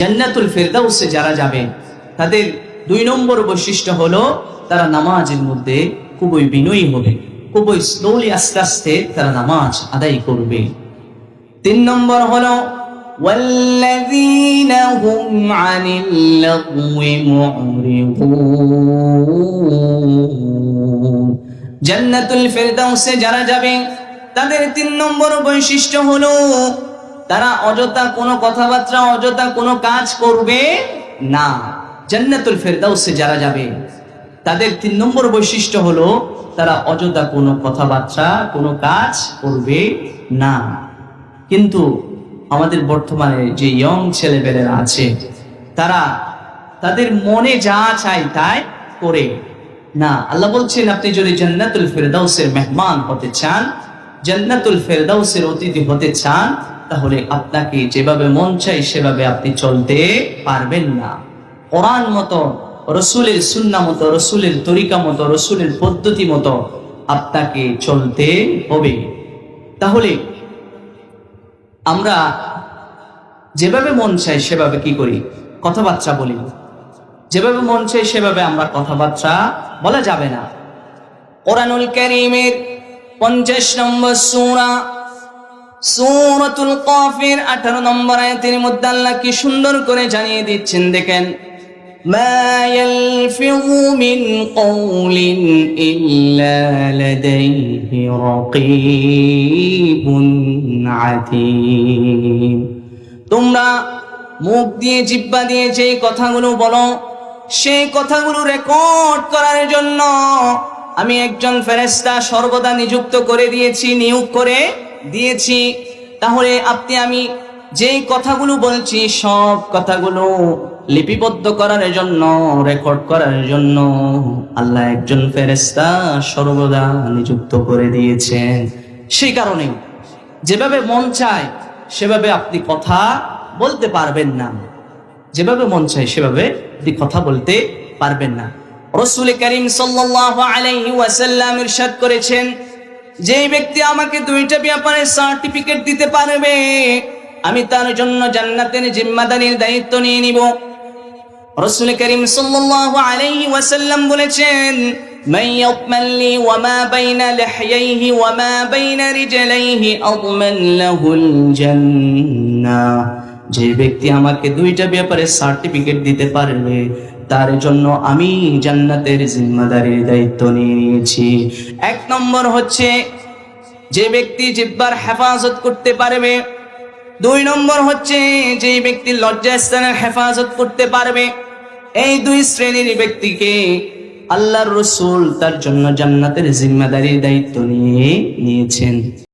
জান্নাতুল ফেরদাউসে যারা যাবে তাদের 2 নম্বর বৈশিষ্ট্য হলো তারা নামাজের মধ্যে খুবই বিনয়ী হবে, খুবই স্লোলি আস্তে আস্তে তারা নামাজ আদায় করবে। 3 নম্বর হলো ওয়াল্লাযীনা হুম আনিল লাগওয়ি মুরিদুন। জান্নাতুল ফেরদাউসে যারা যাবে তাদের 3 নম্বর বৈশিষ্ট্য হলো তারা অযথা কোনো কথাবার্তা, অযথা কোনো কাজ করবে না। জান্নাতুল ফেরদাউসে যারা যাবে তাদের 3 নম্বর বৈশিষ্ট্য হলো তারা অযথা কোনো কথাবার্তা, কোনো কাজ করবে না। কিন্তু আমাদের বর্তমানে যে ইয়ং ছেলেপেলেরা আছে তারা তাদের মনে যা চায় তাই করে না। আল্লাহ বলছেন, আপনি যদি জান্নাতুল ফেরদাউসের মেহমান হতে চান, জান্নাতুল ফেরদাউসের অতিথি হতে চান, তাহলে আপনাকে যেভাবে মন চাই সেভাবে আপনি চলতে পারবেন না। কোরআন মতো, রসুলের সুন্নাহ মতো, রসুলের তরিকা মতো, রসুলের পদ্ধতি মতো আপনাকে চলতে হবে। তাহলে আমরা যেভাবে মন চাই সেভাবে কি করি? কথাবার্তা বলি। যেভাবে মন চাই সেভাবে আমরা কথাবার্তা বলা যাবে না। কোরআনুল কারীমের 50 নম্বর সূরা সূরাতুল কাফের 18 নম্বর আয়াতের মধ্যে আল্লাহ কি সুন্দর করে জানিয়ে দিচ্ছেন, দেখেন, মা ইয়ালফিযু মিন কওলিন ইল্লা লাদাইহি রাকীবুন আতীদ। তোমরা মুখ দিয়ে, জিহ্বা দিয়ে যে কথাগুলো বলো, সেই কথাগুলো রেকর্ড করার জন্য আমি একজন ফেরেশতা সর্বদা নিযুক্ত করে দিয়েছি, নিয়োগ করে দিয়েছি। তাহলে আপনি আমি যে কথাগুলো বলছি সব কথাগুলো লিপিবদ্ধ করার জন্য, রেকর্ড করার জন্য আল্লাহ একজন ফেরেশতা সর্বদা নিযুক্ত করে দিয়েছেন। সেই কারণে যেভাবে মন চায় সেভাবে আপনি কথা বলতে পারবেন না। যেভাবে মন চায় সেভাবে আপনি কথা বলতে পারবেন না। রাসূল করিম সাল্লাল্লাহু আলাইহি ওয়াসাল্লাম ইরশাদ করেছেন, যে ব্যক্তি আমাকে 2টা ব্যাপারে সার্টিফিকেট দিতে পারবে, আমি তার জন্য জান্নাতের জিম্মাদারির দায়িত্ব নিয়ে নিব। রাসূল করিম সাল্লাল্লাহু আলাইহি ওয়াসাল্লাম বলেছেন, মান ইয়াতমাল্লি ওয়া মা বাইনা লিহইহি ওয়া মা বাইনা রিজলাইহি আদমান লাহুল জান্নাহ। যে ব্যক্তি আমাকে 2টা ব্যাপারে সার্টিফিকেট দিতে পারবে তার জন্য আমি জান্নাতের জিম্মাদারির দায়িত্ব নিয়ে নিয়েছি। 1 নম্বর হচ্ছে যে ব্যক্তি জিহ্বার হেফাজত করতে পারবে। 2 নম্বর হচ্ছে যে ব্যক্তি লজ্জাস্থানের হেফাজত করতে পারবে। এই 2 শ্রেণীর ব্যক্তিকে আল্লাহর রাসূল তার জন্য জান্নাতের জিম্মাদারির দায়িত্ব নিয়েছেন।